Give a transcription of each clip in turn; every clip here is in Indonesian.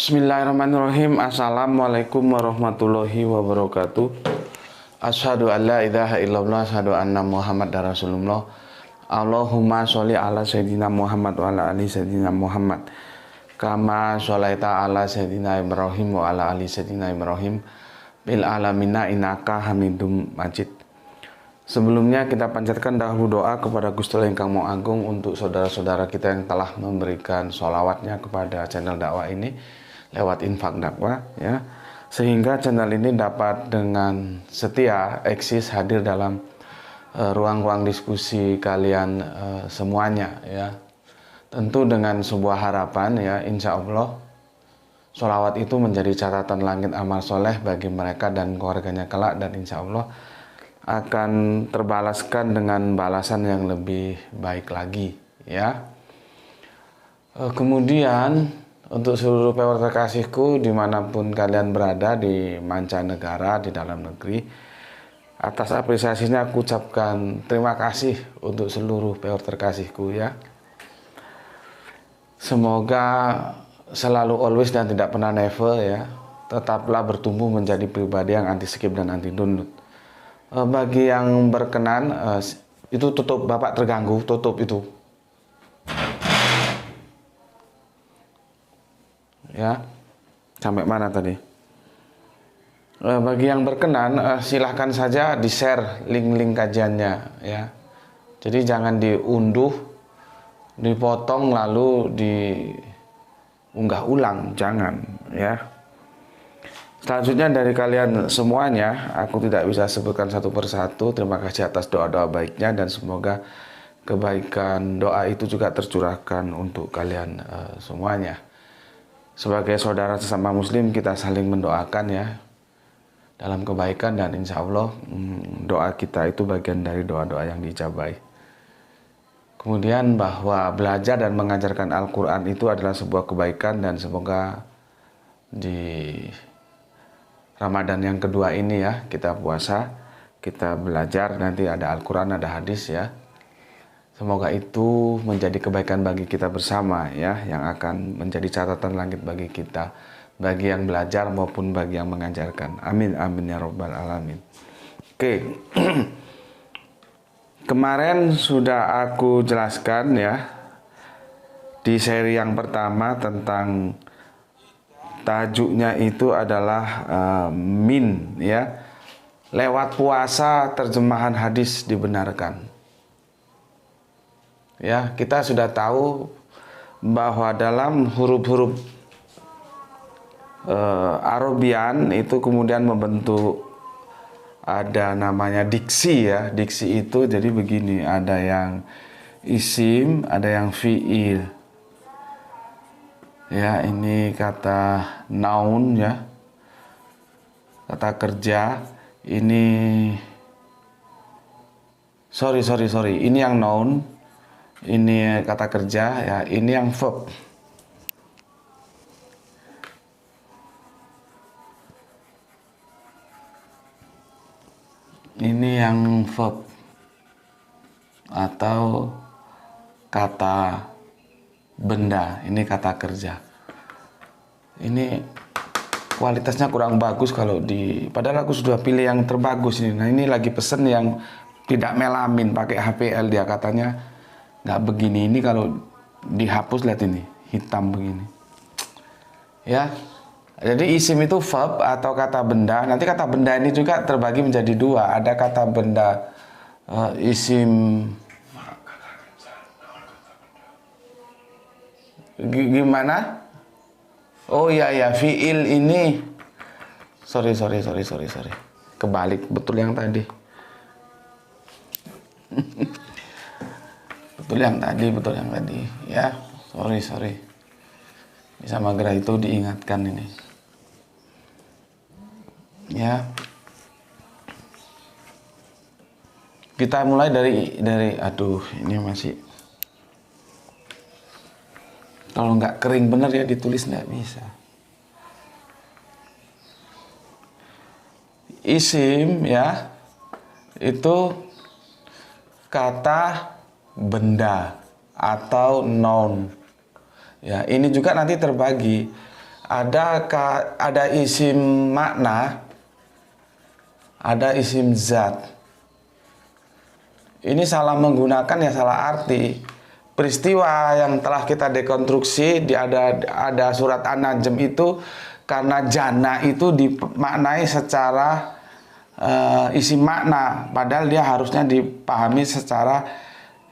Bismillahirrahmanirrahim. Assalamualaikum warahmatullahi wabarakatuh. Asyhadu an la ilaha illallah, asyhadu anna Muhammadar Rasulullah. Allahumma sholli ala sayyidina Muhammad wa ala ali sayyidina Muhammad. Kama sholaita ala sayyidina Ibrahim wa ala ali sayyidina Ibrahim bil alamina innaka Hamidum Majid. Sebelumnya kita panjatkan dahulu doa kepada Gusti Allah Ingkang Maha Agung untuk saudara-saudara kita yang telah memberikan sholawatnya kepada channel dakwah ini lewat infak dakwah, ya, sehingga channel ini dapat dengan setia eksis hadir dalam ruang-ruang diskusi kalian semuanya, ya. Tentu dengan sebuah harapan, ya, insya Allah sholawat itu menjadi catatan langit amal soleh bagi mereka dan keluarganya kelak, dan insya Allah akan terbalaskan dengan balasan yang lebih baik lagi, ya. Kemudian untuk seluruh pewarta terkasihku dimanapun kalian berada di mancanegara, di dalam negeri, atas apresiasinya aku ucapkan terima kasih untuk seluruh pewarta terkasihku, ya. Semoga selalu always dan tidak pernah never, ya, tetaplah bertumbuh menjadi pribadi yang anti skip dan anti download. Bagi yang berkenan, itu tutup, Bapak terganggu, tutup itu, ya. Sampai mana tadi? Bagi yang berkenan, silahkan saja di-share link-link kajiannya, ya. Jadi jangan diunduh, dipotong lalu diunggah ulang, jangan, ya. Selanjutnya dari kalian semuanya, aku tidak bisa sebutkan satu persatu. Terima kasih atas doa-doa baiknya, dan semoga kebaikan doa itu juga tercurahkan untuk kalian semuanya. Sebagai saudara sesama muslim, kita saling mendoakan, ya, dalam kebaikan, dan insya Allah doa kita itu bagian dari doa-doa yang diijabahi. Kemudian bahwa belajar dan mengajarkan Al-Quran itu adalah sebuah kebaikan, dan semoga di Ramadan yang kedua ini, ya, kita puasa, kita belajar, nanti ada Al-Quran, ada hadis, ya. Semoga itu menjadi kebaikan bagi kita bersama, ya, yang akan menjadi catatan langit bagi kita, bagi yang belajar maupun bagi yang mengajarkan. Amin, amin ya robbal alamin. Oke. Kemarin sudah aku jelaskan, ya, di seri yang pertama tentang tajuknya itu adalah min, ya, lewat puasa terjemahan hadis dibenarkan. Ya, kita sudah tahu bahwa dalam huruf-huruf Arabian itu kemudian membentuk ada namanya diksi, ya. Diksi itu jadi begini, ada yang isim, ada yang fiil. Ya, ini kata noun, ya, kata kerja. Ini sorry, ini yang noun, ini kata kerja, ya. Ini yang verb. Ini yang verb atau kata benda, ini kata kerja. Ini kualitasnya kurang bagus kalau padahal aku sudah pilih yang terbagus ini. Nah, ini lagi pesen yang tidak melamin, pakai HPL, dia katanya nggak begini. Ini kalau dihapus, lihat ini hitam begini, ya. Jadi isim itu verb atau kata benda. Nanti kata benda ini juga terbagi menjadi dua. Ada kata benda isim. Gimana? Oh iya, ya, fiil ini. Sorry. Kebalik, betul yang tadi. betul yang tadi, ya. Sorry. Sama Gra itu diingatkan ini. Ya. Kita mulai dari aduh, ini masih, kalau nggak kering bener, ya, ditulis nggak bisa. Isim, ya, itu kata benda atau noun. Ya, ini juga nanti terbagi. ada isim makna, ada isim zat. Ini salah menggunakan ya salah arti. Peristiwa yang telah kita dekonstruksi ada surat An-Najm itu karena jana itu dimaknai secara isim makna, padahal dia harusnya dipahami secara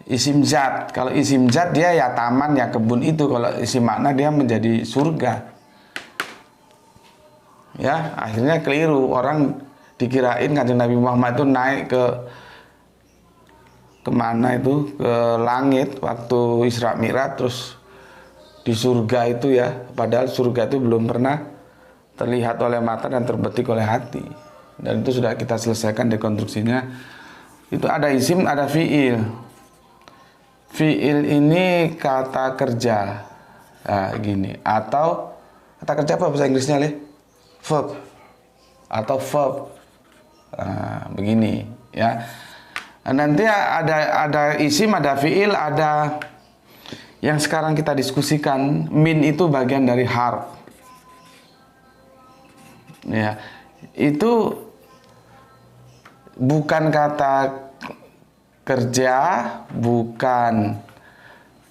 isim zat. Kalau isim zat dia ya taman ya kebun itu, kalau isim makna dia menjadi surga. Ya, akhirnya keliru, orang dikirain Kanjeng Nabi Muhammad itu naik kemana itu, ke langit waktu Isra Mi'raj, terus di surga itu ya, padahal surga itu belum pernah terlihat oleh mata dan terbetik oleh hati. Dan itu sudah kita selesaikan dekonstruksinya. Itu ada isim, ada fiil. Fiil ini kata kerja, gini, atau kata kerja apa bahasa Inggrisnya, verb atau verb, begini ya. Nanti ada isim, ada fiil, ada yang sekarang kita diskusikan. Min itu bagian dari harf. Ya, itu bukan kata kerja, bukan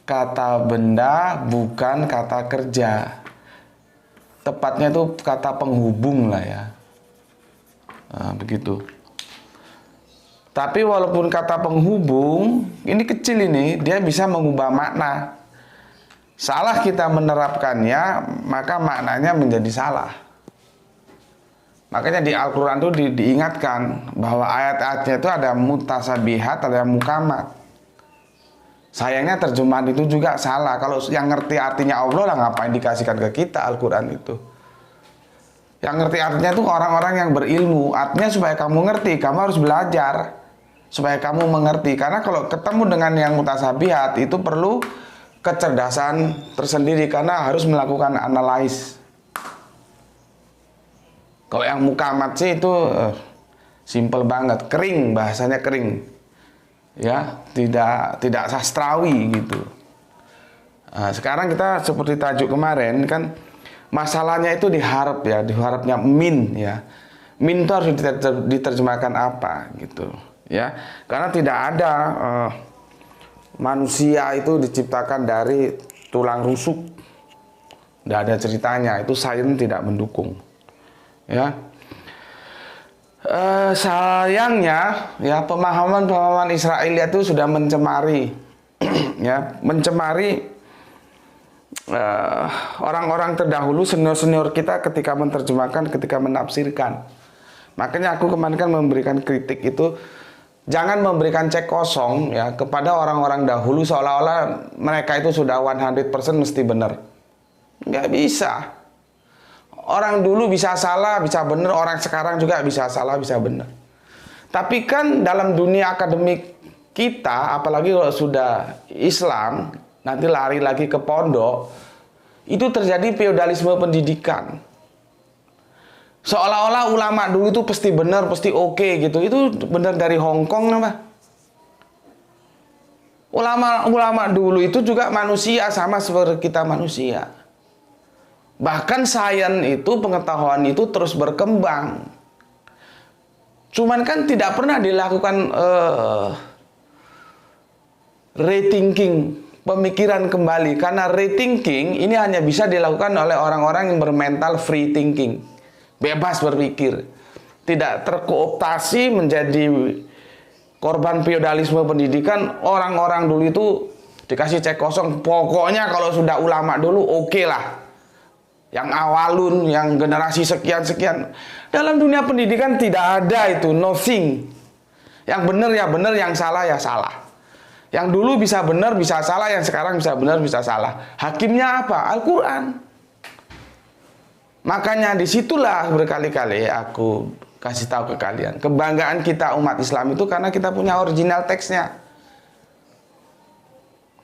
kata benda, bukan kata kerja. Tepatnya itu kata penghubung lah ya. Begitu. Tapi walaupun kata penghubung ini kecil, ini dia bisa mengubah makna. Salah kita menerapkannya, maka maknanya menjadi salah. Makanya di Al-Quran itu diingatkan bahwa ayat-ayatnya itu ada mutasabihat, ada mukamat. Sayangnya terjemahan itu juga salah. Kalau yang ngerti artinya Allah lah, ngapain dikasihkan ke kita Al-Quran itu. Yang ngerti artinya itu orang-orang yang berilmu. Artinya supaya kamu ngerti, kamu harus belajar. Supaya kamu mengerti. Karena kalau ketemu dengan yang mutasabihat itu perlu kecerdasan tersendiri, karena harus melakukan analis. Kalau yang mukamat sih itu simple banget, kering, bahasanya kering. Ya, tidak sastrawi gitu. Sekarang kita seperti tajuk kemarin kan, masalahnya itu di harf ya, di harfnya min ya. Min itu harus diterjemahkan apa gitu. Ya, karena tidak ada manusia itu diciptakan dari tulang rusuk, tidak ada ceritanya, itu sains tidak mendukung. Ya, sayangnya ya pemahaman Israel itu sudah mencemari, ya, mencemari orang-orang terdahulu, senior kita ketika menerjemahkan, ketika menafsirkan. Makanya aku kemarin kan memberikan kritik itu. Jangan memberikan cek kosong ya kepada orang-orang dahulu seolah-olah mereka itu sudah 100% mesti benar. Nggak bisa. Orang dulu bisa salah, bisa benar. Orang sekarang juga bisa salah, bisa benar. Tapi kan dalam dunia akademik kita, apalagi kalau sudah Islam, nanti lari lagi ke pondok, itu terjadi feodalisme pendidikan. Seolah-olah ulama dulu itu pasti benar, pasti oke gitu. Itu benar dari Hong Kong apa? Ulama dulu itu juga manusia, sama seperti kita manusia. Bahkan sains itu, pengetahuan itu terus berkembang. Cuman kan tidak pernah dilakukan rethinking, pemikiran kembali. Karena rethinking ini hanya bisa dilakukan oleh orang-orang yang bermental free thinking. Bebas berpikir, tidak terkooptasi menjadi korban feodalisme pendidikan. Orang-orang dulu itu dikasih cek kosong. Pokoknya kalau sudah ulama dulu oke lah. Yang awalun, yang generasi sekian-sekian. Dalam dunia pendidikan tidak ada itu, nothing. Yang benar ya benar, yang salah ya salah. Yang dulu bisa benar, bisa salah, yang sekarang bisa benar, bisa salah. Hakimnya apa? Al-Quran. Makanya disitulah berkali-kali aku kasih tahu ke kalian, kebanggaan kita umat Islam itu karena kita punya original teksnya.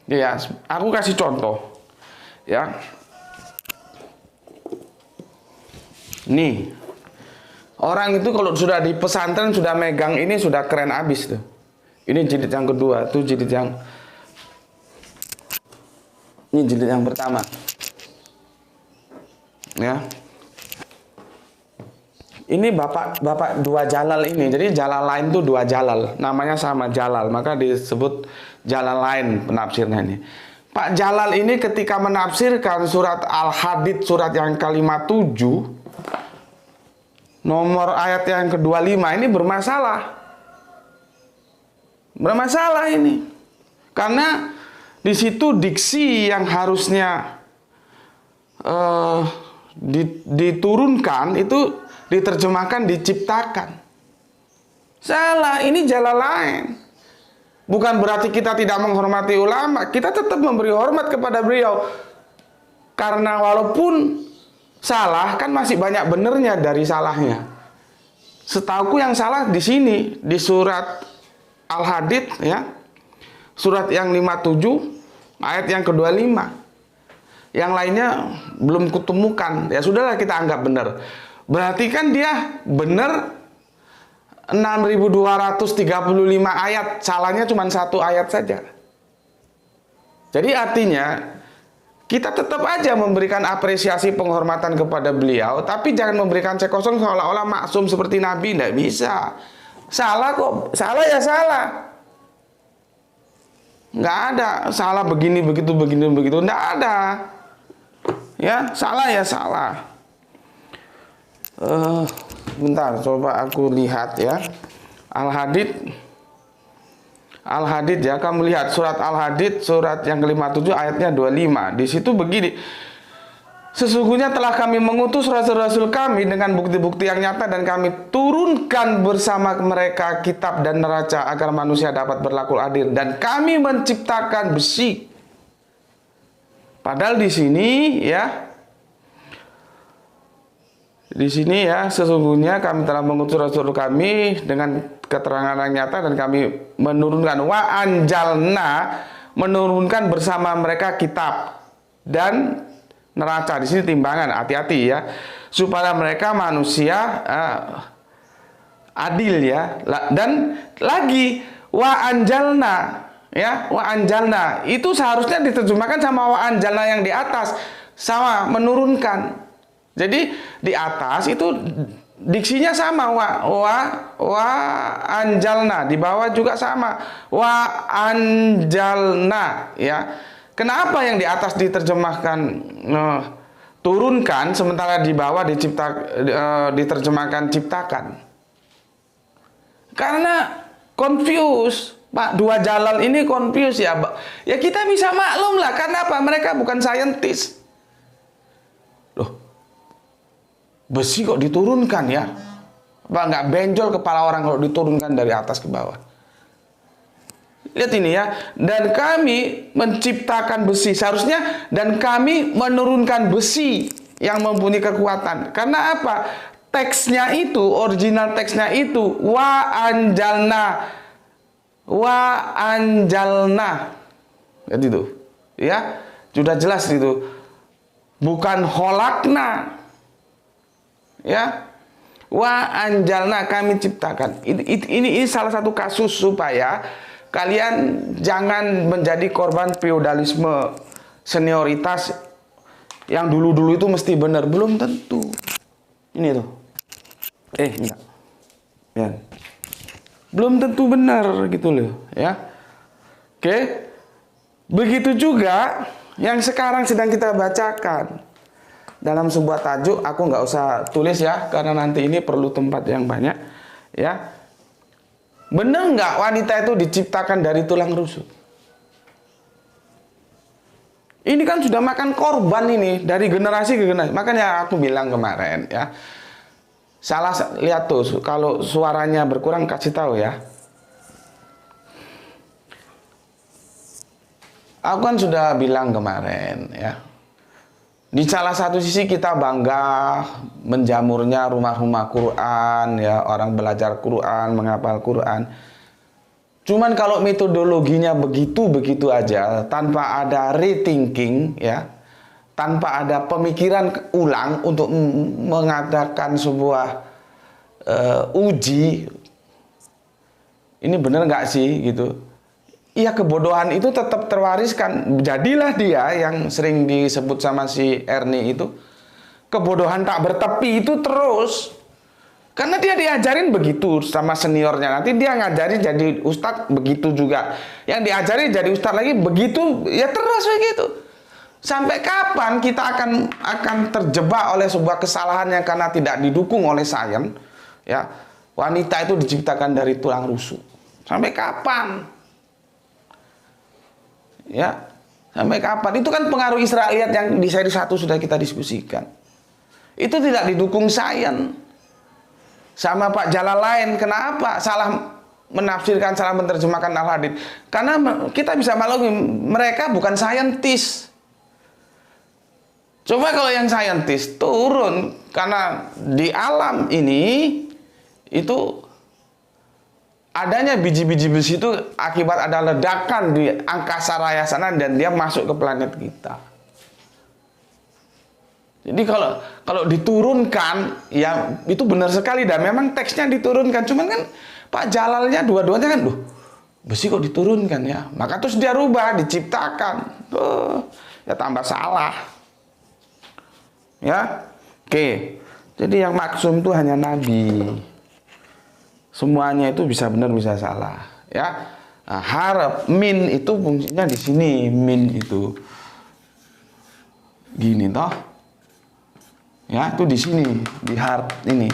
Ya, aku kasih contoh. Ya, nih, orang itu kalau sudah di pesantren sudah megang ini sudah keren abis tuh. Ini jilid yang kedua, tuh jilid yang ini jilid yang pertama. Ya. Ini bapak dua jalal ini. Jadi jalal lain tuh dua jalal. Namanya sama jalal. Maka disebut jalal lain penafsirnya ini. Pak Jalal ini ketika menafsirkan surat Al-Hadid surat yang ke-57 nomor ayat yang ke-25 ini bermasalah. Bermasalah ini. Karena di situ diksi yang harusnya diturunkan itu diterjemahkan diciptakan. Salah, ini jalan lain. Bukan berarti kita tidak menghormati ulama, kita tetap memberi hormat kepada beliau. Karena walaupun salah, kan masih banyak benernya dari salahnya. Setauku yang salah di sini, di surat Al-Hadid ya. Surat yang 57 ayat yang ke-25. Yang lainnya belum kutemukan. Ya sudahlah, kita anggap benar. Berarti kan dia benar 6.235 ayat, salahnya cuma satu ayat saja. Jadi artinya kita tetap aja memberikan apresiasi penghormatan kepada beliau, tapi jangan memberikan cek kosong seolah-olah maksum seperti Nabi. Tidak bisa. Salah kok, salah ya salah. Nggak ada salah begini begitu nggak ada. Ya salah ya salah. Bentar, coba aku lihat ya. Al-Hadid ya, kamu lihat surat Al-Hadid surat yang ke-57 ayatnya 25. Di situ begini. Sesungguhnya telah kami mengutus rasul-rasul kami dengan bukti-bukti yang nyata dan kami turunkan bersama mereka kitab dan neraca agar manusia dapat berlaku adil, dan kami menciptakan besi. Padahal di sini ya, sesungguhnya kami telah mengutus rasul kami dengan keterangan yang nyata dan kami menurunkan menurunkan bersama mereka kitab dan neraca. Di sini timbangan, hati-hati ya, supaya mereka manusia adil ya. Dan lagi wa anjalna itu seharusnya diterjemahkan sama wa anjalna yang di atas, sama menurunkan. Jadi di atas itu diksinya sama wa anjalna, di bawah juga sama wa anjalna ya. Kenapa yang di atas diterjemahkan turunkan, sementara di bawah diterjemahkan ciptakan? Karena confuse, Pak. Dua jalal ini confuse ya. Ya kita bisa maklum lah, karena apa? Mereka bukan saintis. Loh, besi kok diturunkan ya? Apa nggak benjol kepala orang kalau diturunkan dari atas ke bawah? Lihat ini ya, dan kami menciptakan besi, seharusnya dan kami menurunkan besi yang mempunyai kekuatan. Karena apa? Teksnya itu, original teksnya itu wa anjalna. Jadi itu, ya sudah jelas itu, bukan holakna, ya. Wa anjalna, kami ciptakan. Ini salah satu kasus supaya kalian jangan menjadi korban feodalisme senioritas yang dulu-dulu itu mesti benar. Belum tentu. Ini tuh. Enggak. Ya. Belum tentu benar gitu loh, ya. Oke. Begitu juga yang sekarang sedang kita bacakan dalam sebuah tajuk. Aku nggak usah tulis ya, karena nanti ini perlu tempat yang banyak, ya. Benar nggak wanita itu diciptakan dari tulang rusuk? Ini kan sudah makan korban ini dari generasi ke generasi. Makanya aku bilang kemarin ya, lihat tuh, kalau suaranya berkurang kasih tahu ya. Aku kan sudah bilang kemarin ya, di salah satu sisi kita bangga menjamurnya rumah-rumah Quran ya, orang belajar Quran, menghafal Quran. Cuman kalau metodologinya begitu aja, tanpa ada rethinking ya, tanpa ada pemikiran ulang untuk mengadakan sebuah uji, ini bener nggak sih gitu? Iya, kebodohan itu tetap terwariskan. Jadilah dia yang sering disebut sama si Ernie itu kebodohan tak bertepi itu terus. Karena dia diajarin begitu sama seniornya. Nanti dia ngajarin jadi ustadz begitu juga. Yang diajarin jadi ustadz lagi begitu, ya terus begitu. Sampai kapan kita akan terjebak oleh sebuah kesalahan yang karena tidak didukung oleh sains? Ya, wanita itu diciptakan dari tulang rusuk. Sampai kapan? Ya, sampai kapan? Itu kan pengaruh Israiliyat yang di seri 1 sudah kita diskusikan. Itu tidak didukung sains. Sama Pak Jalalain, kenapa salah menafsirkan, salah menerjemahkan al-hadits? Karena kita bisa maklumi, mereka bukan saintis. Coba kalau yang saintis turun, karena di alam ini itu adanya biji-biji besi itu akibat ada ledakan di angkasa raya sana dan dia masuk ke planet kita. Jadi kalau diturunkan, ya itu benar sekali dan memang teksnya diturunkan. Cuman kan Pak Jalalnya dua-duanya kan, besi kok diturunkan ya. Maka terus dia rubah, diciptakan. Ya tambah salah. Ya, oke. Jadi yang maksum itu hanya Nabi. Semuanya itu bisa benar bisa salah. Ya, nah, harap min itu fungsinya di sini, min itu gini toh. Ya, itu di sini, di harf ini.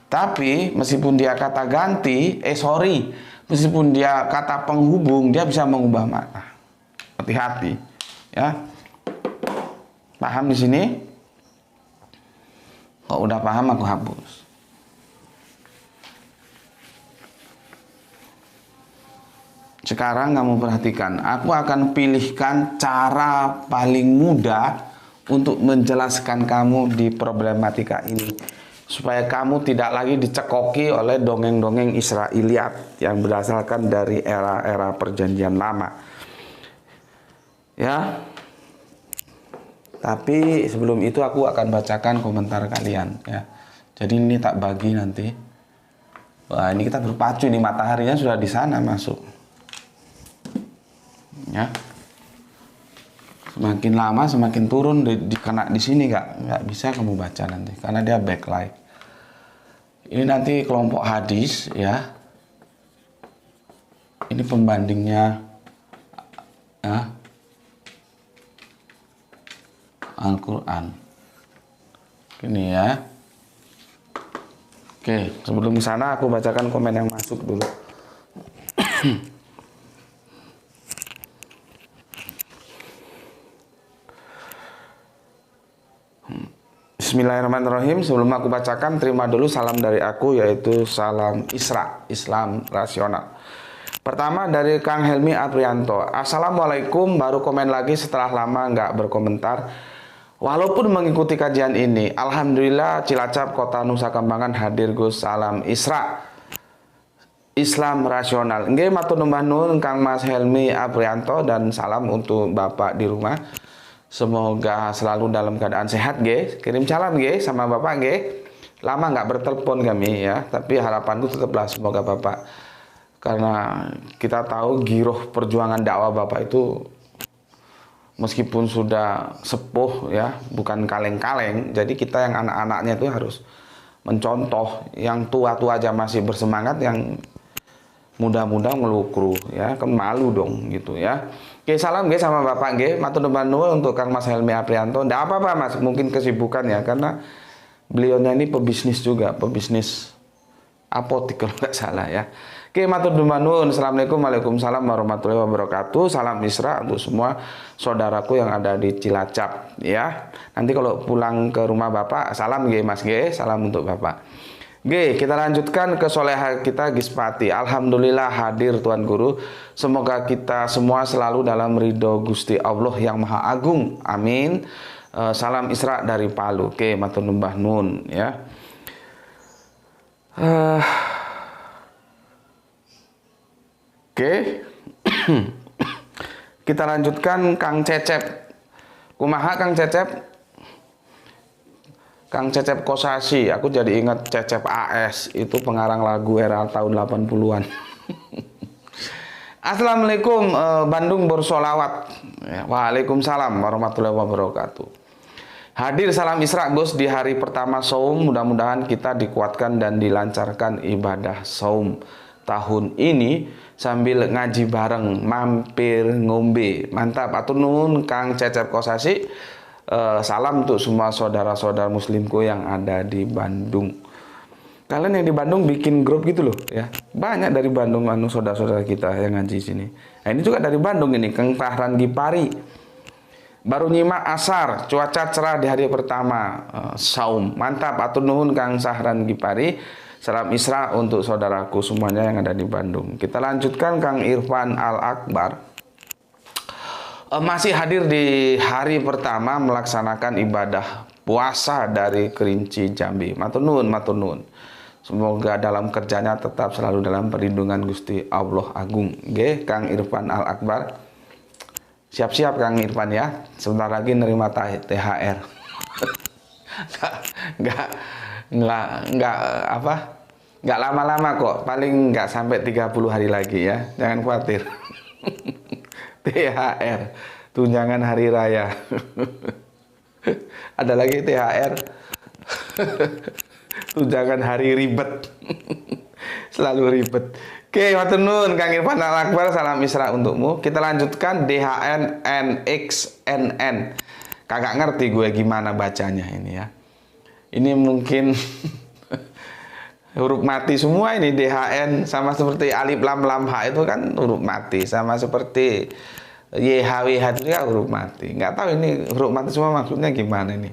Tapi meskipun dia kata ganti, meskipun dia kata penghubung, dia bisa mengubah makna. Hati-hati, ya. Paham di sini? Kalau udah paham aku hapus. Sekarang kamu perhatikan, aku akan pilihkan cara paling mudah untuk menjelaskan kamu di problematika ini, supaya kamu tidak lagi dicekoki oleh dongeng-dongeng Israiliyat yang berdasarkan dari era-era perjanjian lama. Ya. Tapi sebelum itu aku akan bacakan komentar kalian ya. Jadi ini tak bagi nanti. Wah, ini kita berpacu, ini mataharinya sudah di sana masuk. Ya. Semakin lama semakin turun kena di sini nggak bisa kamu baca nanti karena dia backlight. Ini nanti kelompok hadis ya. Ini pembandingnya ya, Al-Quran. Ini ya. Oke, sebelum sana aku bacakan komen yang masuk dulu. Bismillahirrahmanirrahim. Sebelum aku bacakan, terima dulu salam dari aku, yaitu salam Isra, Islam rasional. Pertama dari Kang Helmi Aprianto. Assalamualaikum, baru komen lagi setelah lama nggak berkomentar. Walaupun mengikuti kajian ini, alhamdulillah Cilacap, Kota Nusa Kambangan hadir Gus. Salam Isra, Islam rasional. Nggih, matur nuwun nuwun Kang Mas Helmi Aprianto dan salam untuk Bapak di rumah. Semoga selalu dalam keadaan sehat, ge. Kirim salam, ge, sama Bapak, ge. Lama nggak bertelepon kami, ya. Tapi harapanku tetaplah semoga Bapak. Karena kita tahu giroh perjuangan dakwah Bapak itu meskipun sudah sepuh, ya, bukan kaleng-kaleng. Jadi kita yang anak-anaknya itu harus mencontoh. Yang tua-tua aja masih bersemangat, yang muda-muda ngelukru, ya. Kan malu dong, gitu, ya. Oke, salam guys sama Bapak nggih. Matur nuwun untuk Kang Mas Helmi Aprianto. Nggak apa-apa Mas, mungkin kesibukan ya, karena beliaunya ini pebisnis juga, pebisnis apotik kalau nggak salah ya. Oke, matur nuwun. Assalamualaikum, waalaikumsalam warahmatullahi wabarakatuh. Salam Isra untuk semua saudaraku yang ada di Cilacap ya. Nanti kalau pulang ke rumah Bapak, salam nggih Mas nggih, salam untuk Bapak. Oke, kita lanjutkan ke soleha kita Gispati. Alhamdulillah hadir Tuan Guru. Semoga kita semua selalu dalam ridho Gusti Allah yang Maha Agung. Amin. Salam Isra dari Palu. Oke, matur numbah nun ya. Oke. Kita lanjutkan Kang Cecep. Kumaha Kang Cecep? Kang Cecep Kosasi, aku jadi ingat Cecep AS, itu pengarang lagu era tahun 80-an. Assalamualaikum, Bandung bersolawat. Waalaikumsalam warahmatullahi wabarakatuh. Hadir salam Isra Gus di hari pertama saum, mudah-mudahan kita dikuatkan dan dilancarkan ibadah saum tahun ini sambil ngaji bareng, mampir ngombe. Mantap, atur nuhun Kang Cecep Kosasi. Salam untuk semua saudara-saudara muslimku yang ada di Bandung. Kalian yang di Bandung bikin grup gitu loh ya. Banyak dari Bandung saudara-saudara kita yang ngaji sini. Nah, ini juga dari Bandung ini, Kang Tahran Gipari. Baru nyimak asar, cuaca cerah di hari pertama saum. Mantap, atur nuhun Kang Sahran Gipari. Salam Isra untuk saudaraku semuanya yang ada di Bandung. Kita lanjutkan Kang Irfan Al-Akbar. Masih hadir di hari pertama melaksanakan ibadah puasa dari Kerinci Jambi. Matur nuhun, matur nuhun. Semoga dalam kerjanya tetap selalu dalam perlindungan Gusti Allah Agung. Nggih, Kang Irfan Al-Akbar. Siap-siap Kang Irfan ya, sebentar lagi nerima THR. Nggak lama-lama kok, paling nggak sampai 30 hari lagi ya, jangan khawatir. THR, tunjangan hari raya. Ada lagi THR, tunjangan hari ribet. Selalu ribet. Oke, matur nuwun Kang Irfan Al-Akbar, salam Isra untukmu. Kita lanjutkan DHNNXNN. Kagak ngerti gue gimana bacanya ini ya. Ini mungkin huruf mati semua ini, DHN, sama seperti alif lam lam ha itu kan huruf mati, sama seperti YHWH itu ya huruf mati. Nggak tahu ini huruf mati semua maksudnya gimana ini.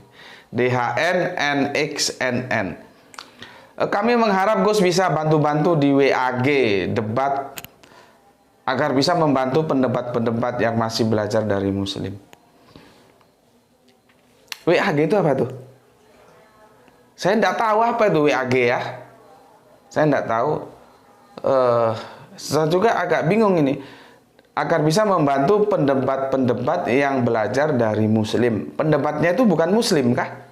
DHNNXNN. Kami mengharap Gus bisa bantu-bantu di WAG debat agar bisa membantu pendebat-pendebat yang masih belajar dari Muslim. WAG itu apa tuh? Saya tidak tahu apa itu WAG ya. Saya tidak tahu. Saya juga agak bingung ini. Agar bisa membantu pendebat-pendebat yang belajar dari Muslim. Pendebatnya itu bukan Muslim kah?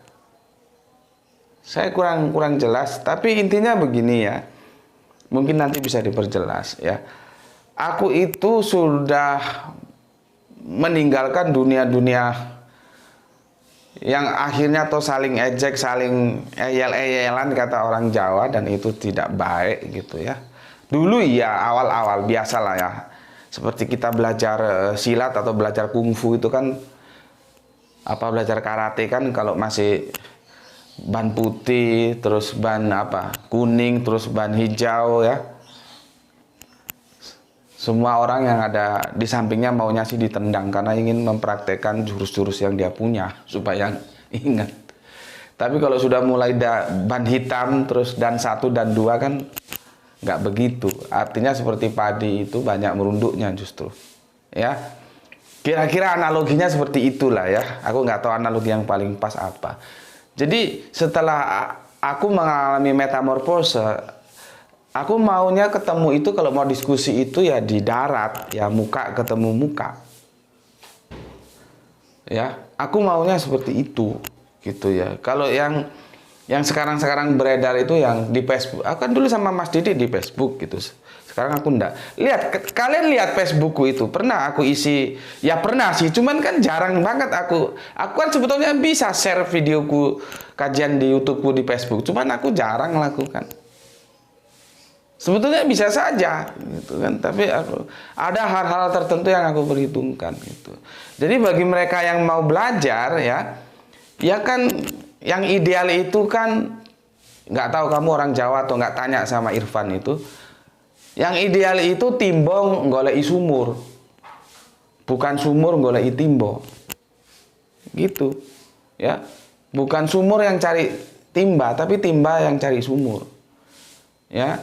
Saya kurang jelas, tapi intinya begini ya. Mungkin nanti bisa diperjelas ya. Aku itu sudah meninggalkan dunia-dunia yang akhirnya atau saling ejek, saling eyel-eyelan kata orang Jawa, dan itu tidak baik gitu ya. Dulu ya awal-awal biasalah ya. Seperti kita belajar silat atau belajar kungfu itu kan, belajar karate kan, kalau masih ban putih, terus ban kuning, terus ban hijau ya. Semua orang yang ada di sampingnya maunya sih ditendang karena ingin mempraktekkan jurus-jurus yang dia punya supaya ingat. Tapi kalau sudah mulai ban hitam terus dan 1 dan 2 kan nggak begitu. Artinya seperti padi itu banyak merunduknya justru. Ya. Kira-kira analoginya seperti itulah ya. Aku nggak tahu analogi yang paling pas apa. Jadi setelah aku mengalami metamorfose, aku maunya ketemu itu kalau mau diskusi itu ya di darat, ya muka ketemu muka. Ya, aku maunya seperti itu gitu ya. Kalau yang sekarang beredar itu yang di Facebook. Aku kan dulu sama Mas Didi di Facebook gitu. Sekarang aku enggak. Kalian lihat Facebookku itu, pernah aku isi, ya pernah sih, cuman kan jarang banget aku kan sebetulnya bisa share videoku, kajian di YouTubeku di Facebook, cuman aku jarang lakukan. Sebetulnya bisa saja gitu kan, tapi ada hal-hal tertentu yang aku perhitungkan gitu. Jadi bagi mereka yang mau belajar ya kan yang ideal itu kan, nggak tahu kamu orang Jawa atau nggak, tanya sama Irfan itu. Yang ideal itu timbong goleki sumur, bukan sumur goleki timbo, gitu, ya. Bukan sumur yang cari timba, tapi timba yang cari sumur, ya.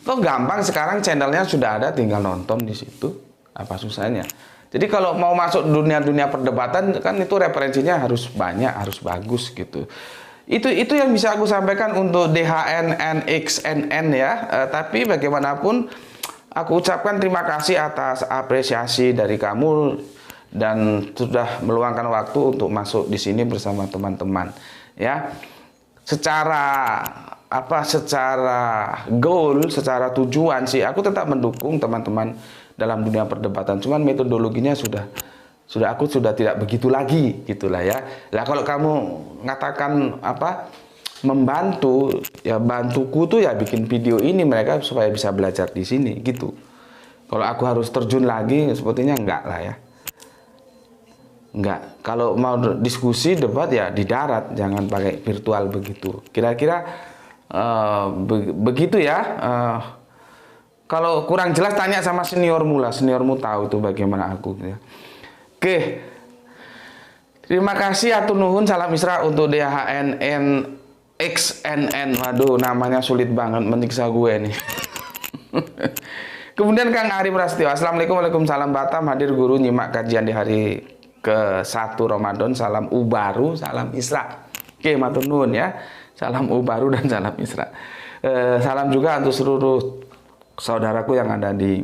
Kok gampang sekarang channelnya sudah ada, tinggal nonton di situ, apa susahnya? Jadi kalau mau masuk dunia perdebatan kan itu referensinya harus banyak, harus bagus gitu. Itu yang bisa aku sampaikan untuk DHNNXNN ya. Tapi bagaimanapun aku ucapkan terima kasih atas apresiasi dari kamu dan sudah meluangkan waktu untuk masuk di sini bersama teman-teman ya. Secara goal, secara tujuan sih aku tetap mendukung teman-teman dalam dunia perdebatan. Cuman metodologinya Aku sudah tidak begitu lagi, gitulah ya. Lah kalau kamu mengatakan apa membantu, ya bantuku tuh ya bikin video ini mereka supaya bisa belajar di sini gitu. Kalau aku harus terjun lagi, sepertinya enggak lah ya. Enggak. Kalau mau diskusi debat ya di darat, jangan pakai virtual begitu. Kira-kira begitu ya. Kalau kurang jelas tanya sama seniormu lah, seniormu tahu tuh bagaimana aku ya. Oke. Terima kasih atur nuhun salam Isra untuk DHNN XNN. Waduh, namanya sulit banget menyiksa gue nih. Kemudian Kang Ari Prasetyo, Assalamualaikum, waalaikumsalam Batam, hadir guru nyimak kajian di hari ke-1 Ramadan, salam ubaru, salam Isra. Oke, matur nuhun ya. Salam ubaru dan salam Isra. Salam juga untuk seluruh saudaraku yang ada di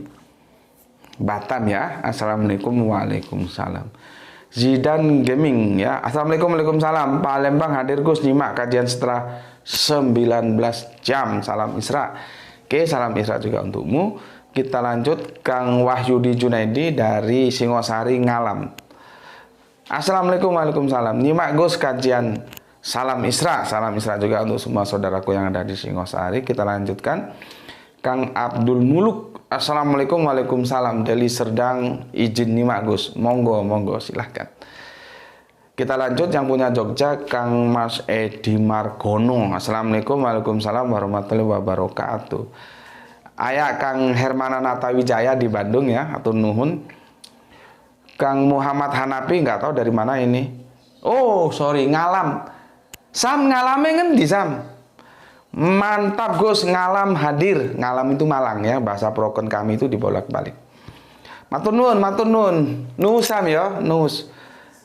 Batam ya. Assalamualaikum, waalaikumsalam. Zidan Gaming ya. Assalamualaikum, waalaikumsalam. Palembang hadir Gus nyimak kajian setelah 19 jam. Salam Isra. Oke, salam Isra juga untukmu. Kita lanjut Kang Wahyudi Junaidi dari Singosari Ngalam. Assalamualaikum, waalaikumsalam. Nyimak Gus kajian. Salam Isra. Salam Isra juga untuk semua saudaraku yang ada di Singosari. Kita lanjutkan Kang Abdul Muluk. Assalamualaikum, waalaikumsalam. Deli Serdang izin nyimak Gus. Monggo, monggo silahkan. Kita lanjut yang punya Jogja Kang Mas Edi Margono. Assalamualaikum, waalaikumsalam warahmatullahi wabarakatuh. Ayah Kang Hermana Natawijaya di Bandung ya, atur nuhun. Kang Muhammad Hanapi nggak tahu dari mana ini. Oh sorry, Ngalam. Sam ngalame ngendi Sam? Mantap Gus, Ngalam hadir. Ngalam itu Malang ya, bahasa proken kami itu dibolak-balik. Matur nuwun, matur nuwun. Nuhun Sam ya, nus.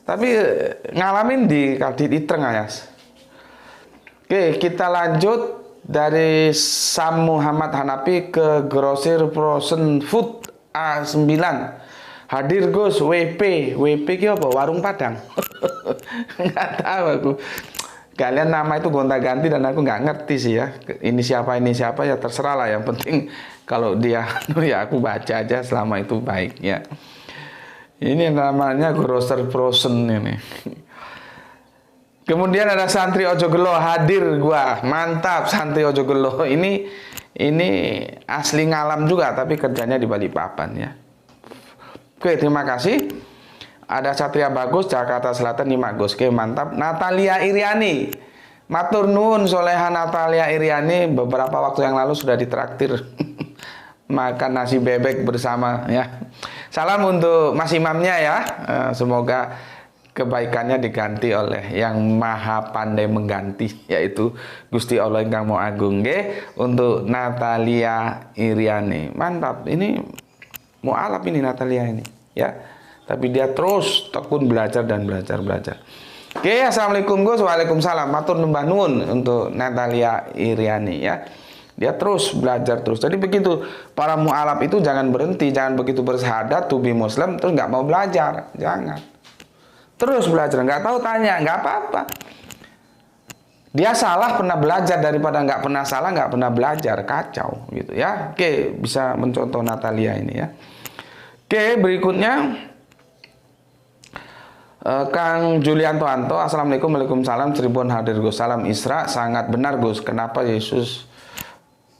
Tapi ngalamin di Kadit Itreng ayas. Oke, kita lanjut dari Sam Muhammad Hanapi ke Grosir Frozen Food A9. Hadir Gus, WP. WP ki apa? Warung Padang. Enggak tahu aku. Kalian nama itu gonta-ganti dan aku nggak ngerti sih ya. Ini siapa ya terserah lah. Yang penting kalau dia ya aku baca aja selama itu baik ya. Ini namanya Grocer Frozen ini. Kemudian ada Santri Ojogelo hadir gua. Mantap Santri Ojogelo. Ini asli Ngalam juga tapi kerjanya di Balikpapan ya. Oke, terima kasih. Ada Satria Bagus, Jakarta Selatan, nyimak Gus. Oke, mantap. Natalia Iriani. Matur nuwun Soleha Natalia Iriani. Beberapa waktu yang lalu sudah ditraktir makan nasi bebek bersama ya. Salam untuk Mas Imamnya ya. Semoga kebaikannya diganti oleh yang maha pandai mengganti, yaitu Gusti Allah Ingkang Maha Agung. Untuk Natalia Iriani. Mantap. Ini mualaf ini Natalia ini ya. Tapi dia terus tekun belajar dan belajar. Oke, assalamualaikum Gus, waalaikumsalam. Matur nembah nuwun untuk Natalia Iriani ya. Dia terus belajar terus. Jadi begitu para mualaf itu jangan berhenti, jangan begitu bersyahadat to be Muslim terus nggak mau belajar, jangan. Terus belajar, nggak tahu tanya, nggak apa-apa. Dia salah pernah belajar daripada nggak pernah salah nggak pernah belajar, kacau gitu ya. Oke, bisa mencontoh Natalia ini ya. Oke, berikutnya. Kang Julianto Anto, Assalamualaikum, waalaikumsalam. Tribun hadir Gus, salam Isra. Sangat benar Gus, kenapa Yesus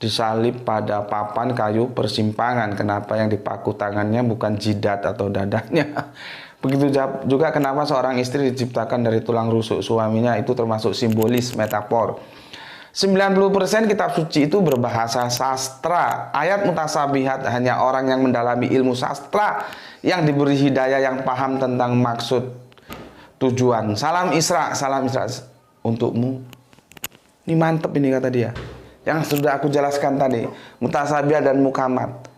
disalib pada papan kayu persimpangan? Kenapa yang dipaku tangannya bukan jidat atau dadanya? Begitu juga kenapa seorang istri diciptakan dari tulang rusuk suaminya, itu termasuk simbolis, metafor. 90% kitab suci itu berbahasa sastra. Ayat mutasabihat hanya orang yang mendalami ilmu sastra yang diberi hidayah, yang paham tentang maksud tujuan. Salam Isra untukmu. Ini mantep ini kata dia. Yang sudah aku jelaskan tadi, mutasabihat dan mukamat.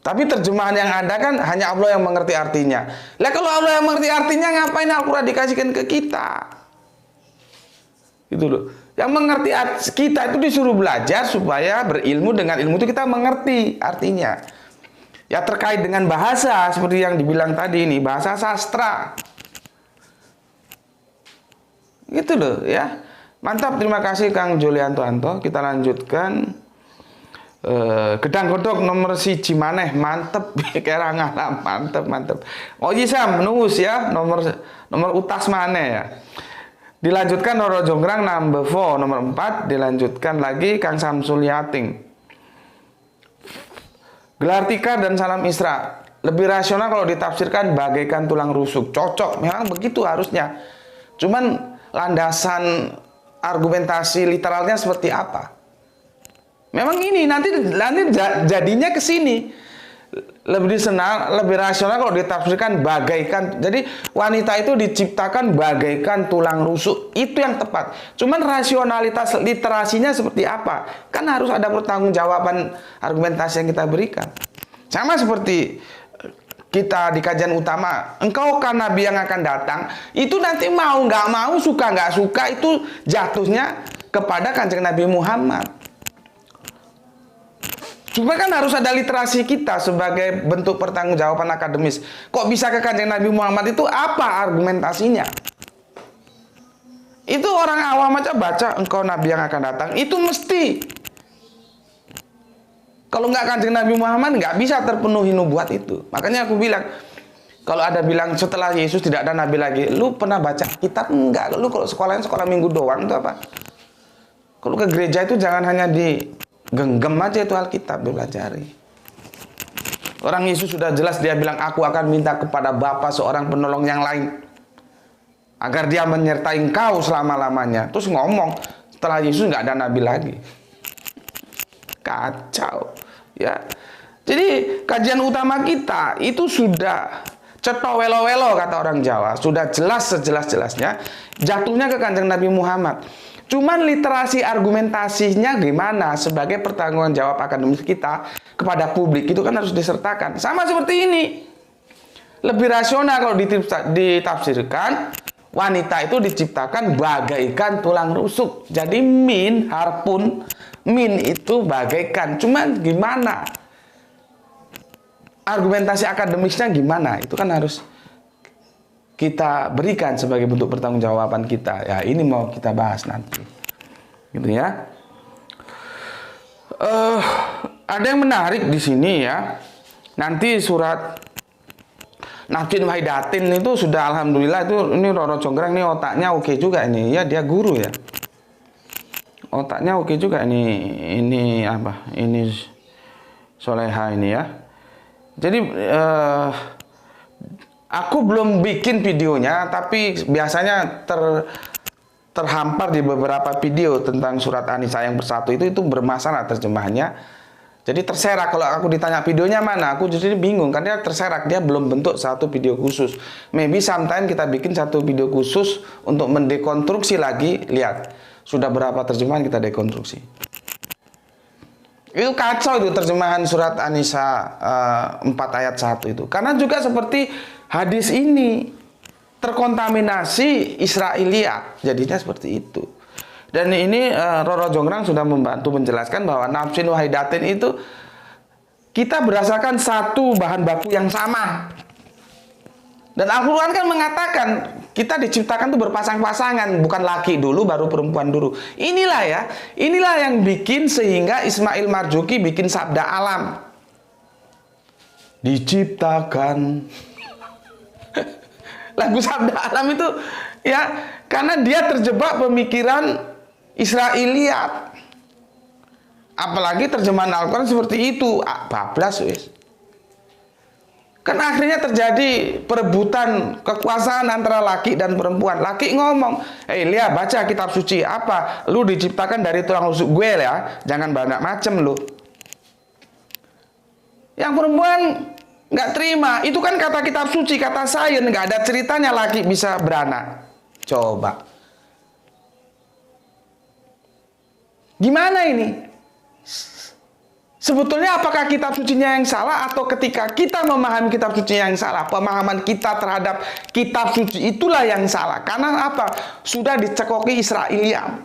Tapi terjemahan yang ada kan hanya Allah yang mengerti artinya. Lah kalau Allah yang mengerti artinya, ngapain Al-Quran dikasihkan ke kita? Gitu loh. Yang mengerti kita itu disuruh belajar supaya berilmu, dengan ilmu itu kita mengerti artinya. Ya terkait dengan bahasa seperti yang dibilang tadi ini, bahasa sastra. Gitu loh ya. Mantap, terima kasih Kang Julianto Anto. Kita lanjutkan Gedang godok nomor siji maneh mantep kerangan mantep. Oh iya Sam nuwus ya nomor utas maneh ya. Dilanjutkan Roro Jonggrang number 4 nomor 4 dilanjutkan lagi Kang Samsul Yating. Gelar tikar dan salam Isra lebih rasional kalau ditafsirkan bagaikan tulang rusuk. Cocok, memang begitu harusnya. Cuman landasan argumentasi literalnya seperti apa? Memang ini nanti jadinya ke sini. Lebih rasional kalau ditafsirkan bagaikan. Jadi wanita itu diciptakan bagaikan tulang rusuk. Itu yang tepat. Cuman rasionalitas literasinya seperti apa? Kan harus ada pertanggungjawaban argumentasi yang kita berikan. Sama seperti kita di kajian utama, engkau kan nabi yang akan datang, itu nanti mau nggak mau, suka nggak suka, itu jatuhnya kepada Kanjeng Nabi Muhammad. Cuma kan harus ada literasi kita sebagai bentuk pertanggungjawaban akademis. Kok bisa ke Kanjeng Nabi Muhammad itu apa argumentasinya? Itu orang awam aja baca engkau nabi yang akan datang, itu mesti. Kalau nggak Kanjeng Nabi Muhammad nggak bisa terpenuhi nubuat itu. Makanya aku bilang, kalau ada bilang setelah Yesus tidak ada nabi lagi, lu pernah baca kitab? Enggak. Lu kalau sekolahnya sekolah minggu doang itu apa? Kalau ke gereja itu jangan hanya digenggam aja itu Alkitab dipelajari. Orang Yesus sudah jelas dia bilang, aku akan minta kepada Bapa seorang penolong yang lain agar dia menyertai engkau selama-lamanya. Terus ngomong setelah Yesus nggak ada nabi lagi. Kacau ya. Jadi kajian utama kita itu sudah ceto welo-welo kata orang Jawa, sudah jelas sejelas-jelasnya jatuhnya ke Kanjeng Nabi Muhammad. Cuman literasi argumentasinya gimana sebagai pertanggungan jawab akademis kita kepada publik itu kan harus disertakan. Sama seperti ini. Lebih rasional kalau ditafsirkan wanita itu diciptakan bagaikan tulang rusuk. Jadi min itu bagaikan. Cuman gimana? Argumentasi akademisnya gimana? Itu kan harus kita berikan sebagai bentuk pertanggungjawaban kita. Ya, ini mau kita bahas nanti. Gitu ya. Ada yang menarik di sini ya. Nanti surat Nafsin Wahidatin itu sudah alhamdulillah itu ini Roro Jonggrang ini otaknya oke juga ini ya, dia guru ya. Otaknya oke juga ini apa? Ini Soleha ini ya. Jadi aku belum bikin videonya, tapi biasanya terhampar di beberapa video tentang surat An-Nisa yang bersatu itu bermasalah terjemahannya. Jadi terserak kalau aku ditanya videonya mana, aku jadi bingung karena dia terserak, dia belum bentuk satu video khusus. Maybe sometime kita bikin satu video khusus untuk mendekonstruksi lagi, lihat sudah berapa terjemahan kita dekonstruksi. Itu kacau itu terjemahan surat An-Nisa 4 ayat 1 itu. Karena juga seperti hadis ini terkontaminasi Israiliyat, jadinya seperti itu. Dan ini Roro Jonggrang sudah membantu menjelaskan bahwa Nafsin Wahidatin itu kita berdasarkan satu bahan baku yang sama. Dan Al-Quran kan mengatakan kita diciptakan itu berpasang-pasangan, bukan laki dulu baru perempuan dulu. Inilah yang bikin sehingga Ismail Marzuki bikin sabda alam. Diciptakan. Lagu sabda alam itu ya karena dia terjebak pemikiran Israiliyat. Apalagi terjemahan Al-Quran seperti itu, bablas wis. Kan akhirnya terjadi perebutan kekuasaan antara laki dan perempuan. Laki ngomong, lihat baca kitab suci apa? Lu diciptakan dari tulang rusuk gue ya, jangan banyak macem lu. Yang perempuan nggak terima, itu kan kata kitab suci, kata sains, nggak ada ceritanya laki bisa beranak. Coba. Gimana ini? Sebetulnya apakah kitab sucinya yang salah atau ketika kita memahami kitab suci yang salah, pemahaman kita terhadap kitab suci itulah yang salah. Karena apa? Sudah dicekoki Israiliyat.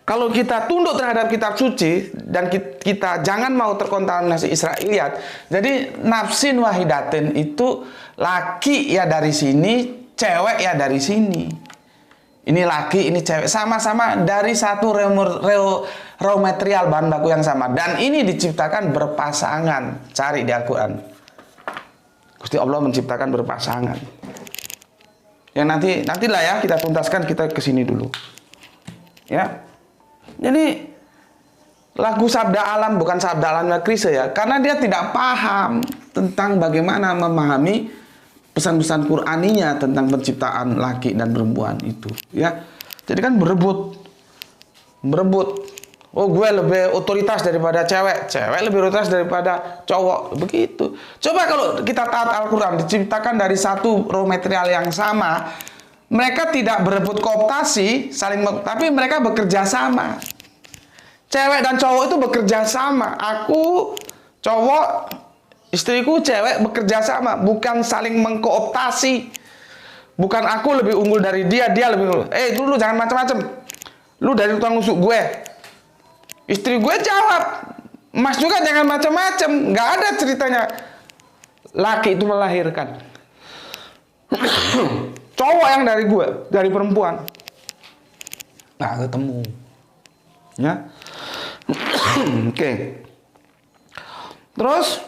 Kalau kita tunduk terhadap kitab suci dan kita jangan mau terkontaminasi Israiliyat. Jadi Nafsin Wahidatin itu laki ya dari sini, cewek ya dari sini. Ini laki, ini cewek, sama-sama dari satu raw material bahan baku yang sama, dan ini diciptakan berpasangan. Cari di Al-Quran. Gusti Allah menciptakan berpasangan. Ya nantilah ya kita tuntaskan, kita kesini dulu. Ya. Jadi lagu Sabda Alam bukan Sabda Alam Krisya ya, karena dia tidak paham tentang bagaimana memahami pesan-pesan Qur'aninya tentang penciptaan laki dan perempuan itu. Ya. Jadi kan berebut. Oh, gue lebih otoritas daripada cewek lebih otoritas daripada cowok, begitu. Coba kalau kita taat Al-Quran, diciptakan dari satu raw material yang sama, mereka tidak berebut kooptasi, tapi mereka bekerja sama. Cewek dan cowok itu bekerja sama. Aku cowok, istriku cewek bekerja sama, bukan saling mengkooptasi. Bukan aku lebih unggul dari dia, dia lebih unggul. Dulu jangan macam-macam. Lu dari tukang nusuk gue. Istri gue jawab, Mas juga jangan macam-macam. Nggak ada ceritanya laki itu melahirkan. Cowok yang dari gue, dari perempuan. Nggak ketemu. Ya. Oke. Terus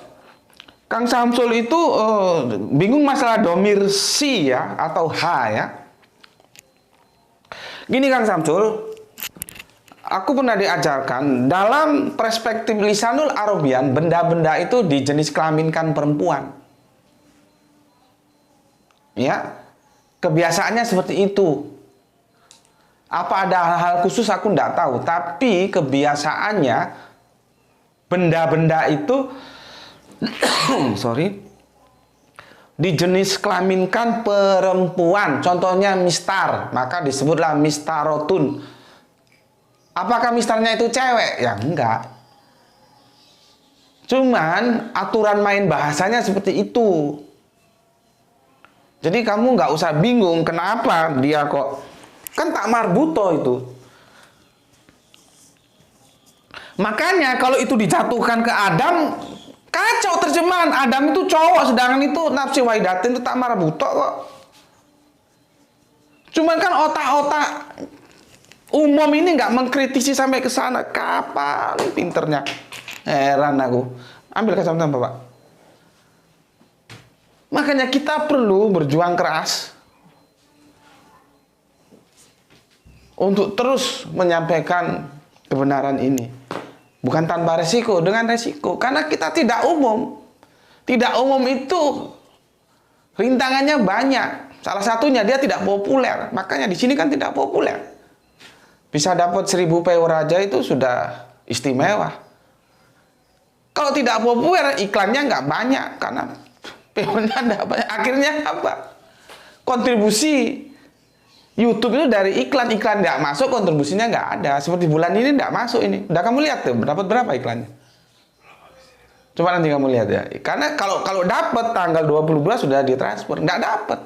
Kang Samsul itu bingung masalah domir si ya atau h ya. Gini Kang Samsul, aku pernah diajarkan dalam perspektif lisanul Arabian, benda-benda itu dijenis kelaminkan perempuan. Ya, kebiasaannya seperti itu. Apa ada hal-hal khusus aku tidak tahu, tapi kebiasaannya benda-benda itu dijenis kelaminkan perempuan. Contohnya mistar, maka disebutlah mistarotun. Apakah mistarnya itu cewek? Ya enggak. Cuman aturan main bahasanya seperti itu. Jadi kamu nggak usah bingung kenapa dia kok, kan tak marbuto itu. Makanya kalau itu dijatuhkan ke Adam, kacau terjemahan. Adam itu cowok, sedangkan itu nafsi waidatin itu tak marbuto kok. Cuman kan otak-otak umum ini nggak mengkritisi sampai ke sana. Kapan pinternya? Heran aku. Ambil kacamata Bapak. Makanya kita perlu berjuang keras untuk terus menyampaikan kebenaran ini. Bukan tanpa resiko, dengan resiko. Karena kita tidak umum. Tidak umum itu rintangannya banyak. Salah satunya dia tidak populer. Makanya di sini kan tidak populer. Bisa dapat 1000 peor aja itu sudah istimewa. Kalau tidak populer, iklannya nggak banyak. Karena peornya nggak banyak. Akhirnya apa? Kontribusi YouTube itu dari iklan-iklan nggak masuk, kontribusinya nggak ada. Seperti bulan ini nggak masuk ini. Udah kamu lihat tuh, dapat berapa iklannya? Coba nanti kamu lihat ya. Karena kalau dapat tanggal 22 sudah ditransfer, nggak dapat.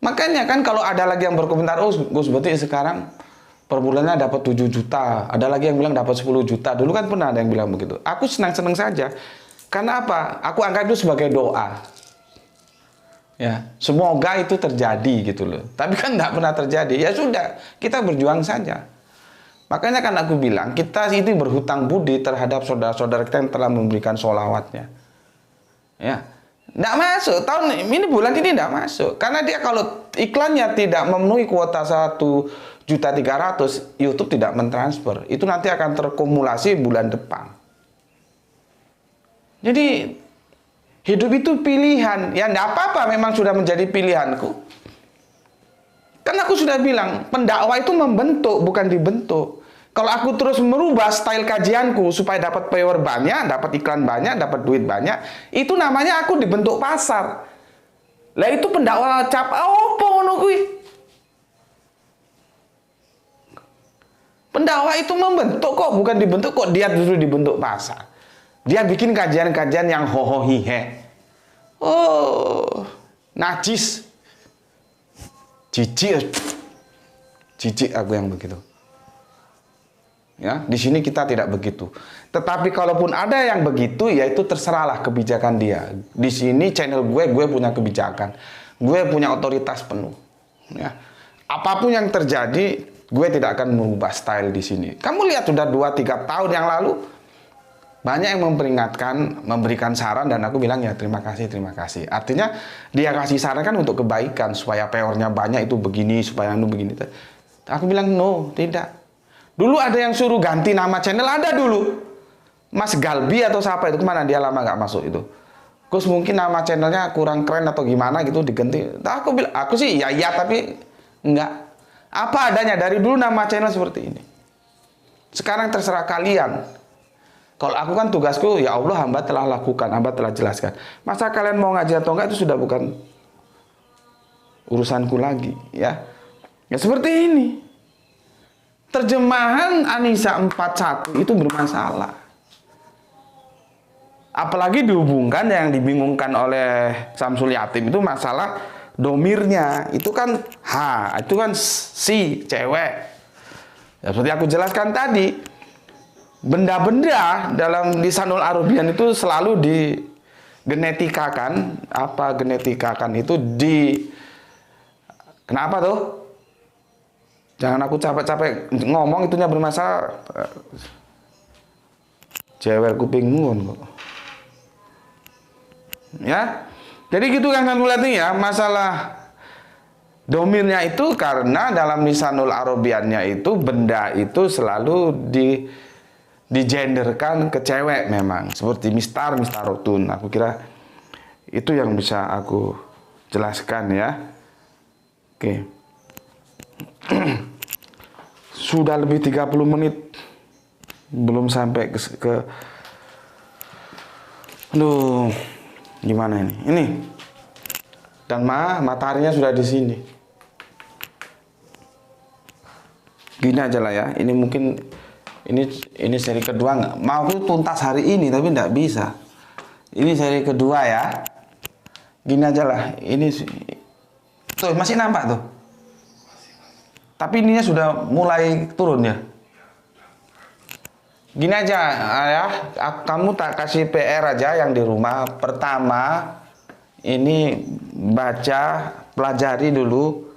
Makanya kan kalau ada lagi yang berkomentar, oh Gus berarti sekarang per bulannya dapat 7 juta. Ada lagi yang bilang dapat 10 juta. Dulu kan pernah ada yang bilang begitu. Aku senang-senang saja. Karena apa? Aku anggap itu sebagai doa. Ya, semoga itu terjadi gitu loh. Tapi kan nggak pernah terjadi. Ya sudah, kita berjuang saja. Makanya kan aku bilang, kita itu berhutang budi terhadap saudara-saudara kita yang telah memberikan sholawatnya. Ya, nggak masuk. Tahun ini, bulan ini nggak masuk. Karena dia kalau iklannya tidak memenuhi kuota 1.300.000, YouTube tidak mentransfer. Itu nanti akan terkumulasi bulan depan. Jadi hidup itu pilihan. Ya enggak apa-apa, memang sudah menjadi pilihanku. Kan aku sudah bilang, pendakwah itu membentuk, bukan dibentuk. Kalau aku terus merubah style kajianku supaya dapat power banyak, dapat iklan banyak, dapat duit banyak, itu namanya aku dibentuk pasar. Lah itu pendakwah cap opo ngono kuwi? Pendakwah itu membentuk kok, bukan dibentuk kok. Dia dulu dibentuk pasar. Dia bikin kajian-kajian yang hohohihe. Oh, najis. Jijik aku yang begitu. Ya, di sini kita tidak begitu. Tetapi kalaupun ada yang begitu, ya itu terserahlah kebijakan dia. Di sini channel gue punya kebijakan. Gue punya otoritas penuh. Ya. Apapun yang terjadi, Gue tidak akan merubah style di sini. Kamu lihat sudah 2-3 tahun yang lalu banyak yang memperingatkan, memberikan saran, dan aku bilang ya terima kasih, terima kasih. Artinya dia kasih saran kan untuk kebaikan, supaya peornya banyak itu begini, supaya anu begini. Aku bilang no, tidak. Dulu ada yang suruh ganti nama channel, ada dulu. Mas Galbi atau siapa itu, kemana dia lama nggak masuk itu. Terus mungkin nama channelnya kurang keren atau gimana gitu diganti. Aku bilang, aku sih ya tapi enggak. Apa adanya, dari dulu nama channel seperti ini. Sekarang terserah kalian. Kalau aku kan tugasku, ya Allah hamba telah lakukan, hamba telah jelaskan. Masa kalian mau ngaji atau enggak itu sudah bukan urusanku lagi, ya. Ya seperti ini. Terjemahan An-Nisa 41 itu bermasalah. Apalagi dihubungkan yang dibingungkan oleh Samsul Yatim itu masalah domirnya. Itu kan itu kan si, cewek. Ya, seperti aku jelaskan tadi. Benda-benda dalam lisanul Arabian itu selalu digenetikakan. Apa genetikakan itu kenapa tuh? Jangan aku capek-capek ngomong, itunya bermasalah. Cewek kupingmu kok. Ya. Jadi gitu kan kamu lihat nih ya, masalah domirnya itu karena dalam lisanul Arabiannya itu benda itu selalu digenderkan ke cewek memang, seperti mistarotun. Aku kira itu yang bisa aku jelaskan ya. Oke. Sudah lebih 30 menit belum sampai ke aduh, gimana ini? Ini. Dan mataharinya sudah di sini. Gini aja lah ya. Ini mungkin ini seri kedua, nggak mau aku tuntas hari ini tapi nggak bisa. Ini seri kedua ya. Gini aja lah. Ini tuh masih nampak tuh. Tapi ininya sudah mulai turun ya. Gini aja ya. Kamu tak kasih PR aja yang di rumah. Pertama ini baca, pelajari dulu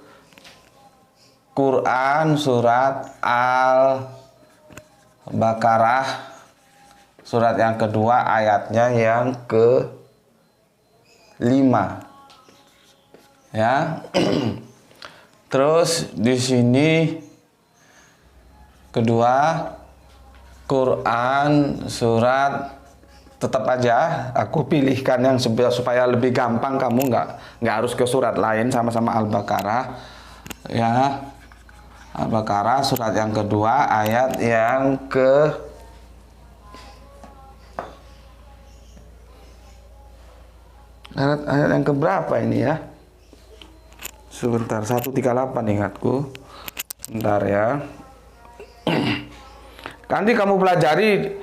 Quran surat Al-Baqarah, surat yang kedua ayatnya yang ke-5 ya. Terus di sini kedua Quran surat, tetap aja aku pilihkan yang supaya lebih gampang, kamu nggak harus ke surat lain, sama-sama Al-Baqarah ya. Al-Baqarah surat yang kedua ayat yang ayat yang keberapa ini ya? Sebentar, 138 ingatku. Bentar ya. Nanti kamu pelajari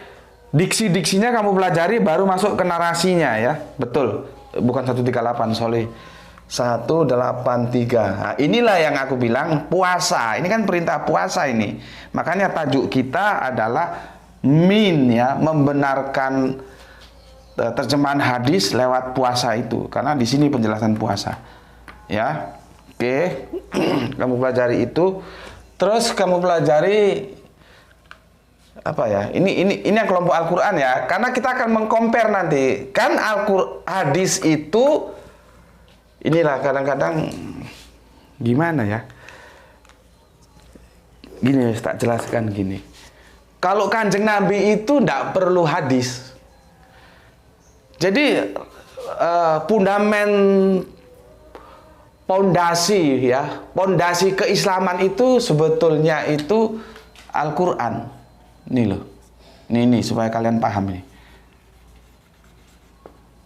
diksi-diksinya, kamu pelajari baru masuk ke narasinya ya. Betul. Bukan 138, sorry. 183. Nah, inilah yang aku bilang puasa. Ini kan perintah puasa ini. Makanya tajuk kita adalah ya, membenarkan terjemahan hadis lewat puasa itu. Karena di sini penjelasan puasa. Ya. Oke. Kamu pelajari itu. Terus kamu pelajari apa ya? Ini yang kelompok Al-Qur'an ya. Karena kita akan mengcompare nanti. Kan hadis itu, inilah kadang-kadang gimana ya? Gini, tak jelaskan gini. Kalau Kanjeng Nabi itu tidak perlu hadis. Jadi pondasi ya, pondasi keislaman itu sebetulnya itu Al-Qur'an. Nih loh. Ini supaya kalian paham ini.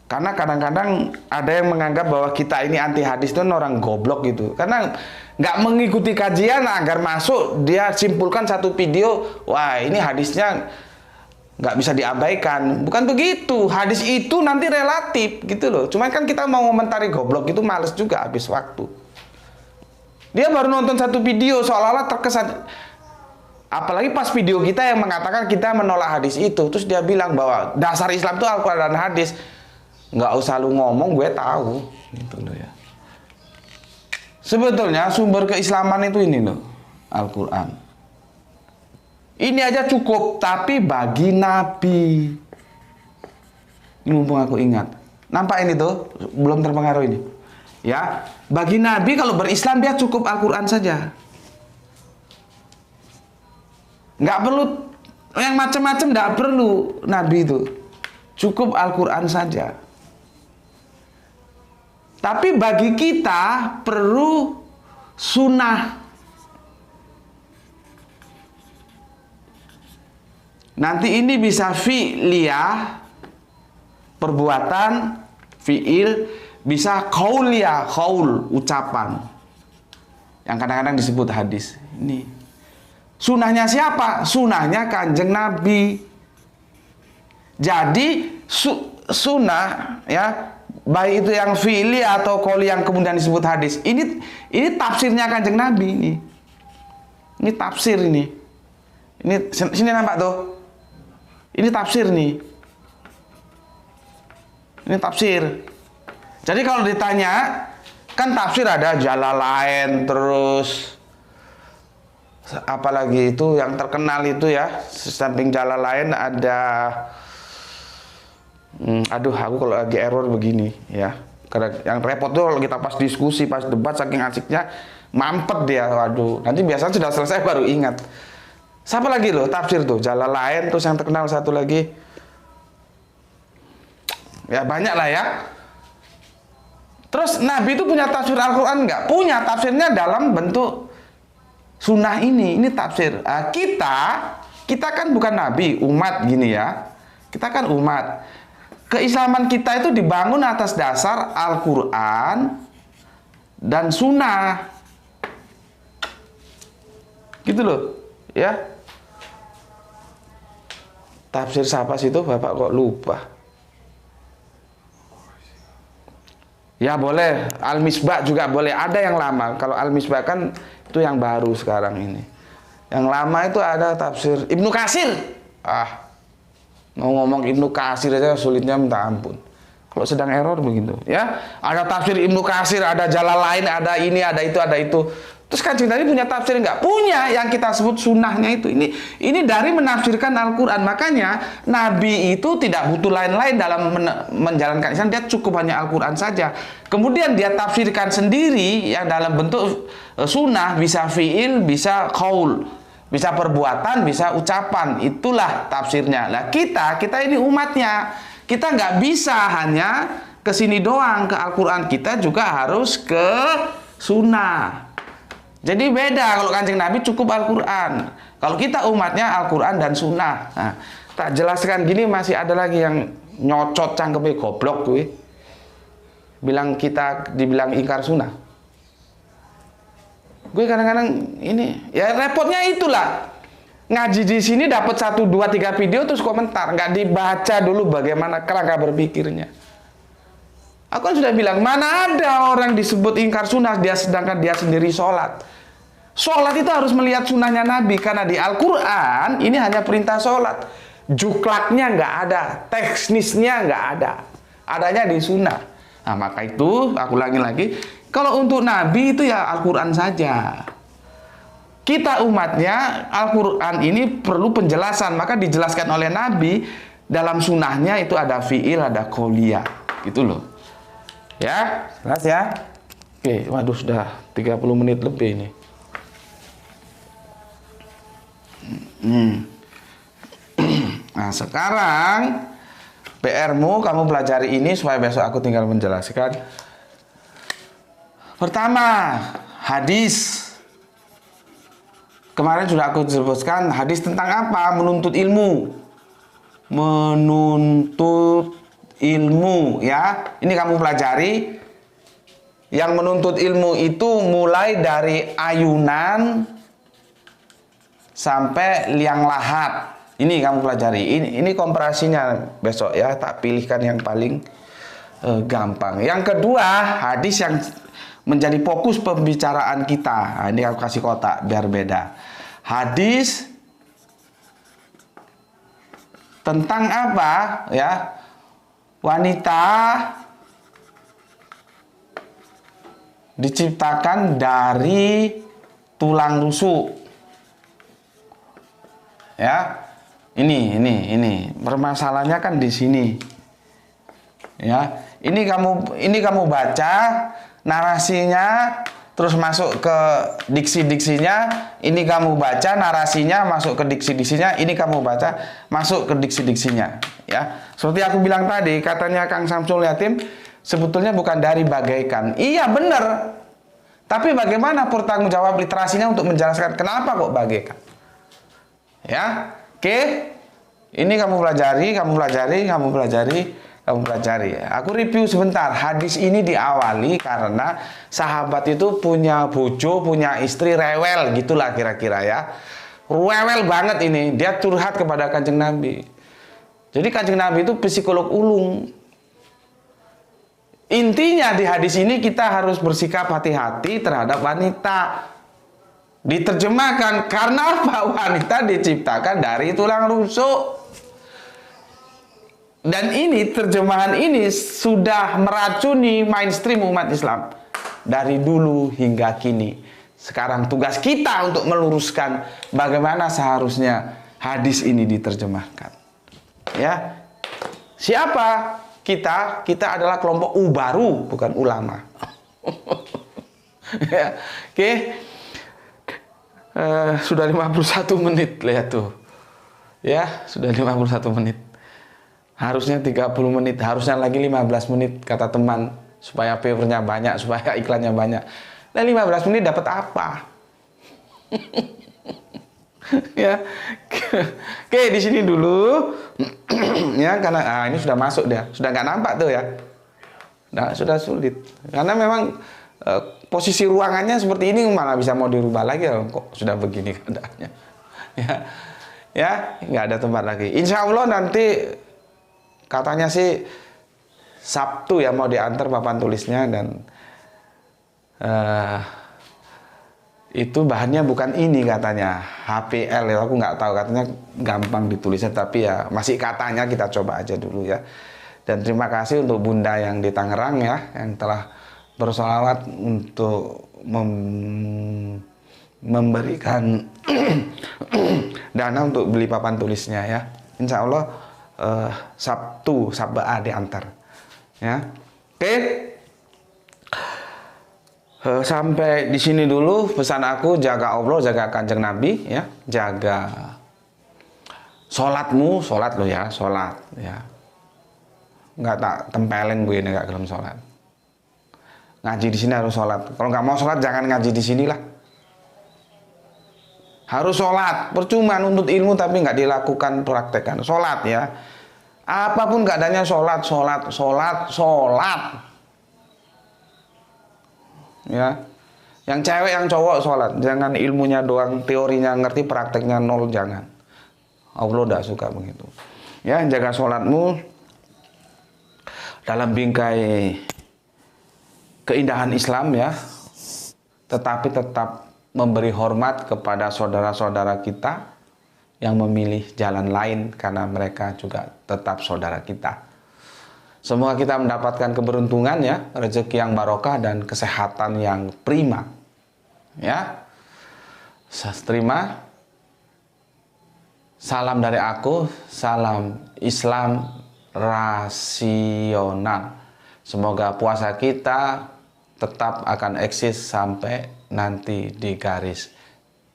Karena kadang-kadang ada yang menganggap bahwa kita ini anti hadis itu orang goblok gitu. Karena nggak mengikuti kajian agar masuk, dia simpulkan satu video, wah ini hadisnya nggak bisa diabaikan. Bukan begitu. Hadis itu nanti relatif gitu loh. Cuma kan kita mau komentari goblok itu males juga, habis waktu. Dia baru nonton satu video seolah-olah terkesan. Apalagi pas video kita yang mengatakan kita menolak hadis itu, terus dia bilang bahwa dasar Islam itu Al-Quran dan hadis. Nggak usah lu ngomong, gue tahu gitu loh ya. Sebetulnya sumber keislaman itu ini loh. Al-Quran. Ini aja cukup, tapi bagi Nabi. Ini mumpung aku ingat. Nampak ini tuh, belum terpengaruh ini. Ya, bagi Nabi kalau berislam dia cukup Al-Quran saja. Nggak perlu yang macam-macam, nggak perlu Nabi itu. Cukup Al-Quran saja. Tapi bagi kita perlu sunnah. Nanti ini bisa fi'liyah, perbuatan, fi'il, bisa qauliyah, qaul, ucapan. Yang kadang-kadang disebut hadis. Ini. Sunnahnya siapa? Sunnahnya Kanjeng Nabi. Jadi sunnah ya, baik itu yang fi'li atau qauli yang kemudian disebut hadis. Ini tafsirnya Kanjeng Nabi ini. Ini tafsir ini. Ini sini nampak tuh. Ini tafsir nih. Ini tafsir. Jadi kalau ditanya, kan tafsir ada Jalalain, terus apalagi itu yang terkenal itu ya, samping Jalalain ada aduh, aku kalau lagi error begini ya. Karena yang repot tuh kalau kita pas diskusi, pas debat, saking asiknya mampet dia. Waduh, nanti biasanya sudah selesai baru ingat. Siapa lagi loh tafsir tuh? Jalalain, terus yang terkenal satu lagi. Ya banyak lah ya. Terus Nabi itu punya tafsir Al-Quran nggak? Punya, tafsirnya dalam bentuk sunnah ini. Ini tafsir. Nah, kita kan bukan Nabi, umat gini ya. Kita kan umat. Keislaman kita itu dibangun atas dasar Al-Quran dan sunnah. Gitu loh. Ya. Tafsir siapa sih itu? Bapak kok lupa? Ya boleh. Al-Misbah juga boleh. Ada yang lama. Kalau Al-Misbah kan itu yang baru sekarang ini. Yang lama itu ada tafsir Ibnu Katsir. Mau ngomong Ibnu Katsir aja sulitnya minta ampun. Kalau sedang error begitu, ya. Ada tafsir Ibnu Katsir, ada Jalalain, ada ini, ada itu, ada itu. Terus Kanjeng Nabi punya tafsir enggak? Punya, yang kita sebut sunnahnya itu. Ini dari menafsirkan Al-Quran. Makanya Nabi itu tidak butuh lain-lain dalam menjalankan Islam. Dia cukup hanya Al-Quran saja. Kemudian dia tafsirkan sendiri yang dalam bentuk sunnah, bisa fi'il, bisa qaul, bisa perbuatan, bisa ucapan. Itulah tafsirnya. Nah kita ini umatnya. Kita nggak bisa hanya ke sini doang, ke Al-Quran. Kita juga harus ke sunnah. Jadi beda, kalau Kanjeng Nabi cukup Al-Quran. Kalau kita umatnya Al-Quran dan sunnah. Nah, tak jelaskan gini masih ada lagi yang nyocot cangkeme goblok gue. Dibilang ingkar sunnah. Gue kadang-kadang ini, ya repotnya itulah. Ngaji di sini dapat 1, 2, 3 video terus komentar. Nggak dibaca dulu bagaimana kerangka berpikirnya. Aku kan sudah bilang, mana ada orang disebut ingkar sunnah sedangkan dia sendiri sholat. Sholat itu harus melihat sunnahnya Nabi. Karena di Al-Quran ini hanya perintah sholat. Juklaknya nggak ada, teknisnya nggak ada. Adanya di sunnah. Nah maka itu, aku ulangi lagi, kalau untuk Nabi itu ya Al-Quran saja. Kita umatnya, Al-Quran ini perlu penjelasan. Maka dijelaskan oleh Nabi, dalam sunnahnya itu ada fi'il, ada qauliyah. Gitu loh. Ya, jelas ya? Oke, waduh sudah 30 menit lebih ini. Nah, sekarang PR-mu kamu pelajari ini supaya besok aku tinggal menjelaskan. Pertama, hadis. Kemarin sudah aku sebutkan hadis tentang apa? Menuntut ilmu. Menuntut ilmu ya. Ini kamu pelajari. Yang menuntut ilmu itu mulai dari ayunan sampai liang lahat. Ini kamu pelajari. Ini komparasinya besok ya. Tak pilihkan yang paling gampang. Yang kedua, hadis yang menjadi fokus pembicaraan kita. Nah, ini aku kasih kotak biar beda. Hadis tentang apa ya? Wanita diciptakan dari tulang rusuk. Ya. Ini. Permasalahannya kan di sini. Ya. Ini kamu baca narasinya, terus masuk ke diksi-diksinya. Ini kamu baca narasinya, masuk ke diksi-diksinya. Ini kamu baca, masuk ke diksi-diksinya. Ya, seperti aku bilang tadi, katanya Kang Samsul Yatim, sebetulnya bukan dari bagaikan. Iya benar. Tapi bagaimana pertanggung jawab literasinya untuk menjelaskan kenapa kok bagaikan? Ya, oke. Ini kamu pelajari. Aku review sebentar. Hadis ini diawali karena sahabat itu punya bojo, punya istri rewel, gitulah kira-kira ya. Rewel banget ini. Dia curhat kepada Kanjeng Nabi. Jadi Kanjeng Nabi itu psikolog ulung. Intinya di hadis ini kita harus bersikap hati-hati terhadap wanita. Diterjemahkan karena apa? Wanita diciptakan dari tulang rusuk. Dan ini terjemahan ini sudah meracuni mainstream umat Islam dari dulu hingga kini. Sekarang tugas kita untuk meluruskan bagaimana seharusnya hadis ini diterjemahkan. Ya. Siapa? Kita adalah kelompok ubaru, bukan ulama. Ya. Oke. Sudah 51 menit, lihat tuh. Ya, sudah 51 menit. Harusnya 30 menit, harusnya lagi 15 menit kata teman, supaya papernya banyak, supaya iklannya banyak. Dan 15 menit dapat apa? Ya. Oke, di sini dulu. Ya, karena ini sudah masuk dia. Sudah nggak nampak tuh ya. Nah, sudah sulit. Karena memang posisi ruangannya seperti ini, mana bisa mau dirubah lagi kok sudah begini keadaannya. Ya, nggak ada tempat lagi. Insya Allah nanti katanya sih Sabtu ya mau diantar papan tulisnya, dan itu bahannya bukan ini katanya, HPL ya, aku nggak tahu, katanya gampang ditulisnya, tapi ya masih katanya, kita coba aja dulu ya. Dan terima kasih untuk Bunda yang di Tangerang ya, yang telah bersolawat untuk memberikan dana untuk beli papan tulisnya ya. Insya Allah Sabtu Sabaa diantar ya. Oke. Sampai di sini dulu pesan aku. Jaga Allah, jaga Kanjeng Nabi ya, jaga sholatmu, sholat lo ya, sholat ya, nggak tak tempelin gue ini nggak gelem sholat. Ngaji di sini harus sholat. Kalau nggak mau sholat jangan ngaji di sinilah. Harus sholat, percuma nuntut ilmu tapi nggak dilakukan, praktekkan. Sholat ya, apapun keadaannya sholat. Ya, yang cewek yang cowok sholat. Jangan ilmunya doang, teorinya ngerti, prakteknya nol, jangan. Allah tidak suka begitu. Ya, jaga sholatmu dalam bingkai keindahan Islam ya, tetapi tetap memberi hormat kepada saudara-saudara kita yang memilih jalan lain, karena mereka juga tetap saudara kita. Semoga kita mendapatkan keberuntungan ya, rezeki yang barokah dan kesehatan yang prima. Ya. Terima. Salam dari aku, salam Islam rasional. Semoga puasa kita tetap akan eksis sampai nanti di garis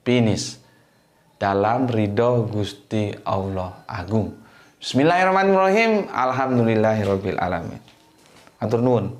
finish dalam ridho Gusti Allah Agung. Bismillahirrahmanirrahim. Alhamdulillahirabbil alamin. Atur nuwun.